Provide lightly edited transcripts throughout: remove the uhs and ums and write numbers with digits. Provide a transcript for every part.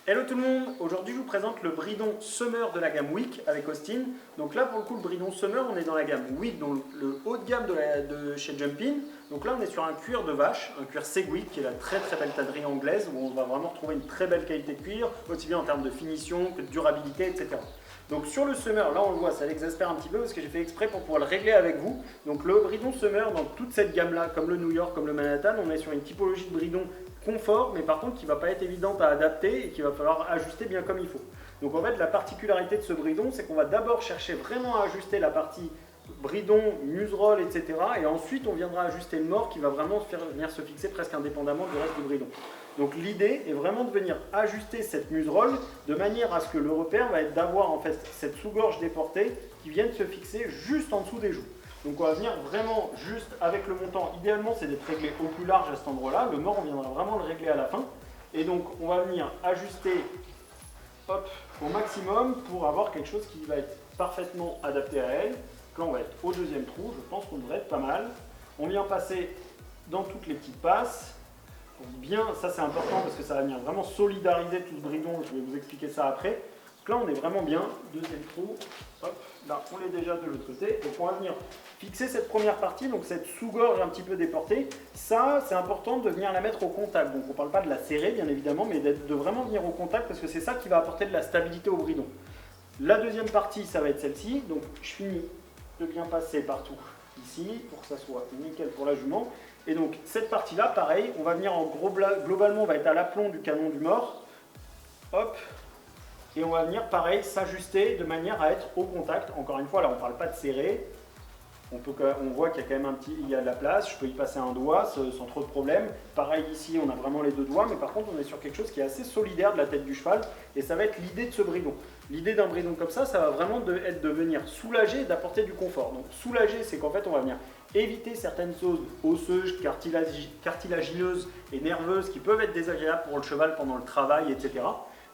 Hello tout le monde, aujourd'hui je vous présente le bridon Summer de la gamme Wick avec Austin. Donc là pour le coup le bridon Summer on est dans la gamme Wick, donc le haut de gamme de chez Jumpin. Donc là on est sur un cuir de vache, un cuir Seguik qui est la très belle tannerie anglaise où on va vraiment retrouver une très belle qualité de cuir, aussi bien en termes de finition que de durabilité, etc. Donc sur le Summer, là on le voit, ça l'exaspère un petit peu parce que j'ai fait exprès pour pouvoir le régler avec vous. Donc le bridon Summer dans toute cette gamme là, comme le New York, comme le Manhattan, on est sur une typologie de bridon confort, mais par contre qui ne va pas être évidente à adapter et qu'il va falloir ajuster bien comme il faut. Donc en fait la particularité de ce bridon, c'est qu'on va d'abord chercher vraiment à ajuster la partie bridon, museroll, etc. Et ensuite on viendra ajuster le mort qui va vraiment venir se fixer presque indépendamment du reste du bridon. Donc l'idée est vraiment de venir ajuster cette museroll de manière à ce que le repère va être d'avoir en fait cette sous-gorge déportée qui vienne se fixer juste en dessous des joues. Donc on va venir vraiment juste avec le montant, idéalement c'est d'être réglé au plus large à cet endroit-là, le mort on viendra vraiment le régler à la fin. Et donc on va venir ajuster hop, au maximum pour avoir quelque chose qui va être parfaitement adapté à elle. Donc là on va être au deuxième trou, je pense qu'on devrait être pas mal. On vient passer dans toutes les petites passes. Bien, ça c'est important parce que ça va venir vraiment solidariser tout ce bridon, je vais vous expliquer ça après. Donc là on est vraiment bien, deuxième trou, hop, là on est déjà de l'autre côté. Donc on va venir fixer cette première partie, donc cette sous-gorge un petit peu déportée. Ça c'est important de venir la mettre au contact, donc on ne parle pas de la serrer bien évidemment, mais de vraiment venir au contact parce que c'est ça qui va apporter de la stabilité au bridon. La deuxième partie ça va être celle-ci, donc je finis de bien passer partout ici pour que ça soit nickel pour la jument. Et donc cette partie-là, pareil, on va venir en gros, globalement, on va être à l'aplomb du canon du mort. Hop. Et on va venir, pareil, s'ajuster de manière à être au contact. Encore une fois, là, on ne parle pas de serrer. On voit qu'il y a quand même il y a de la place. Je peux y passer un doigt sans trop de problème. Pareil ici, on a vraiment les deux doigts. Mais par contre, on est sur quelque chose qui est assez solidaire de la tête du cheval. Et ça va être l'idée de ce bridon. L'idée d'un bridon comme ça va vraiment être de venir soulager et d'apporter du confort. Donc soulager, c'est qu'en fait, on va venir éviter certaines choses osseuses, cartilagineuses et nerveuses qui peuvent être désagréables pour le cheval pendant le travail, etc.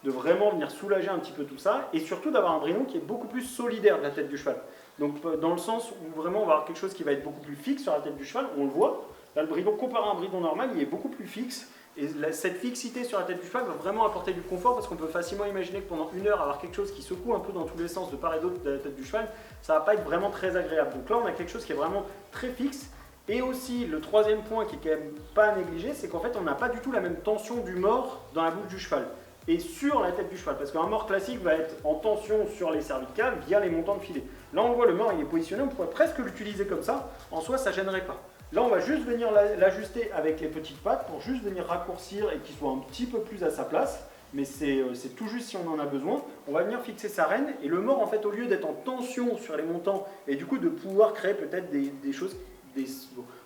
De vraiment venir soulager un petit peu tout ça et surtout d'avoir un bridon qui est beaucoup plus solidaire de la tête du cheval. Donc dans le sens où vraiment on va avoir quelque chose qui va être beaucoup plus fixe sur la tête du cheval, on le voit. Là le bridon comparé à un bridon normal, il est beaucoup plus fixe. Et cette fixité sur la tête du cheval va vraiment apporter du confort parce qu'on peut facilement imaginer que pendant une heure, avoir quelque chose qui secoue un peu dans tous les sens de part et d'autre de la tête du cheval, ça ne va pas être vraiment très agréable. Donc là, on a quelque chose qui est vraiment très fixe. Et aussi, le troisième point qui est quand même pas à négliger, c'est qu'en fait, on n'a pas du tout la même tension du mort dans la bouche du cheval et sur la tête du cheval. Parce qu'un mort classique va être en tension sur les cervicales via les montants de filet. Là, on voit le mort, il est positionné, on pourrait presque l'utiliser comme ça. En soi, ça ne gênerait pas. Là, on va juste venir l'ajuster avec les petites pattes pour juste venir raccourcir et qu'il soit un petit peu plus à sa place. Mais c'est tout juste si on en a besoin. On va venir fixer sa rêne et le mort, en fait, au lieu d'être en tension sur les montants et du coup de pouvoir créer peut-être des choses,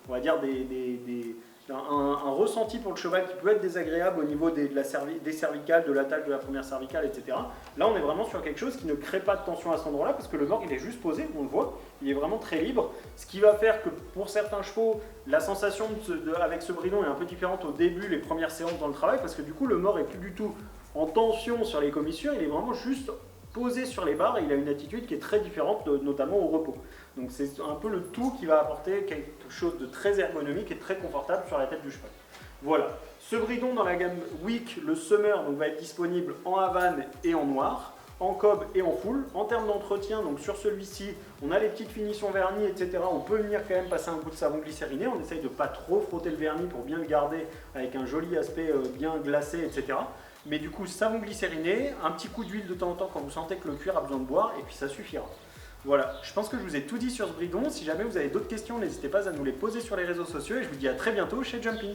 on va dire un ressenti pour le cheval qui peut être désagréable au niveau des cervicales, de l'attaque de la première cervicale, etc. Là, on est vraiment sur quelque chose qui ne crée pas de tension à cet endroit-là parce que le mort, il est juste posé, on le voit, il est vraiment très libre. Ce qui va faire que pour certains chevaux, la sensation avec ce bridon est un peu différente au début, les premières séances dans le travail, parce que du coup, le mort est plus du tout en tension sur les commissures, il est vraiment juste posé sur les barres et il a une attitude qui est très différente, notamment au repos. Donc c'est un peu le tout qui va apporter quelque chose de très ergonomique et très confortable sur la tête du cheval. Voilà, ce bridon dans la gamme Wick, le Summer, donc, va être disponible en Havane et en noir, en cob et en full. En termes d'entretien, donc sur celui-ci, on a les petites finitions vernis, etc. On peut venir quand même passer un coup de savon glycériné. On essaye de ne pas trop frotter le vernis pour bien le garder avec un joli aspect bien glacé, etc. Mais du coup, savon glycériné, un petit coup d'huile de temps en temps quand vous sentez que le cuir a besoin de boire, et puis ça suffira. Voilà, je pense que je vous ai tout dit sur ce bridon. Si jamais vous avez d'autres questions, n'hésitez pas à nous les poser sur les réseaux sociaux, et je vous dis à très bientôt chez Jumpin.